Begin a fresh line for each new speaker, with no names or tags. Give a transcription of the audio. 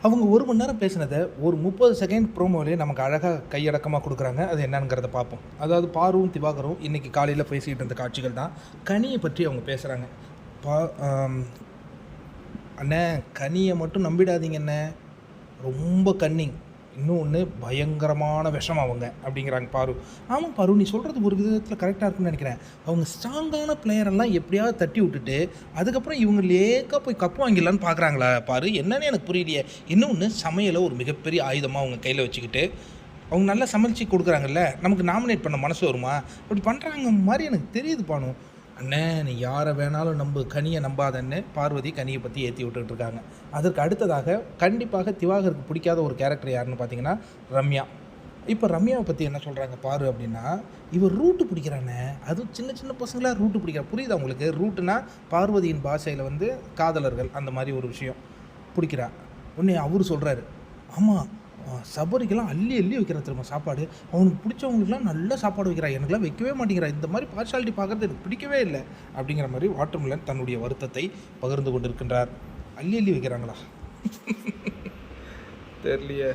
அவங்க 1 மணி நேரம் பேசினத ஒரு 30 செகண்ட் ப்ரோமோலயே நமக்கு அழகா கையடக்கமா குடுக்குறாங்க. அது என்னங்கிறத பார்ப்போம். அதாவது பாருவும், திவாகரும் இன்னைக்கு காலையில பேசிட்டு இருந்த காட்சிகள் தான். கனிய பற்றி அவங்க பேசுறாங்க. பா அம் "அண்ணே கனிய மட்டும் நம்பிடாதீங்க அண்ணே. ரொம்ப கன்னிங். இன்னொன்னு பயங்கரமான விஷம் அவங்க" அப்படிங்கிறாங்க பாரு. ஆமா பாரு, நீ சொல்றது ஒரு விதத்தில கரெக்ட்டா இருக்குன்னு நெனைக்கிறேன். அவங்க ஸ்ட்ராங்கான பிளேயரெல்லாம் எப்படியாவது தட்டி விட்டுட்டு, அதுக்கப்புறம் இவங்க லேக்கா போய் கப் வாங்கிடலான்னு பார்க்குறாங்களா பாரு? என்னன்னு எனக்கு புரியலையே. இன்னொன்னு சமையல ஒரு மிகப்பெரிய ஆயுதமா அவங்க கையில வச்சுக்கிட்டு, அவங்க நல்லா சமைச்சு குடுக்குறாங்கல்ல, நமக்கு நாமினேட் பண்ண மனசு வருமா? அப்படி பண்றாங்க மாரி எனக்கு தெரியுது பானு. "அண்ணே நீ யார வேணாலும் நம்பு, கனிய நம்பாதன்னு" பார்வதி கனிய பத்தி ஏத்தி விட்டுட்டு இருக்காங்க. அதற்கு அடுத்ததாக கண்டிப்பாக திவாகருக்கு பிடிக்காத ஒரு கேரக்டர் யாருன்னு பார்த்தீங்கன்னா, ரம்யா. இப்ப ரம்யாவ பத்தி என்ன சொல்றாங்க பாரு அப்படின்னா, "இவ ரூட்டு பிடிக்கிறாண்ணே. அதுவும் சின்ன சின்ன பசங்களா ரூட்டு பிடிக்கிறா." புரியுதா உங்களுக்கு? ரூட்டுனா பார்வதியின் பாஷையில வந்து காதலர்கள் அந்த மாரி ஒரு விஷயம். பிடிக்கிறா. உடனே அவரு சொல்றாரு, "ஆமா, சபரிக்கெல்லாம் அள்ளி அள்ளி வைக்கிறா தெரியுமா சாப்பாடு. அவனுக்கு பிடிச்சவங்களுக்குலாம் நல்ல சாப்பாடு வைக்கிறா. எனக்கெல்லாம் வைக்கவே மாட்டேங்கிறா. இந்த மாரி பார்ஷியாலிட்டி பார்க்கறது எனக்கு பிடிக்கவே இல்ல." அப்படிங்கிற மாரி வாட்டர்மெலன் தன்னுடைய வருத்தத்தை பகிர்ந்து கொண்டிருக்கின்றார். அள்ளி அள்ளி வைக்கிறாங்களா? தெரியலையே.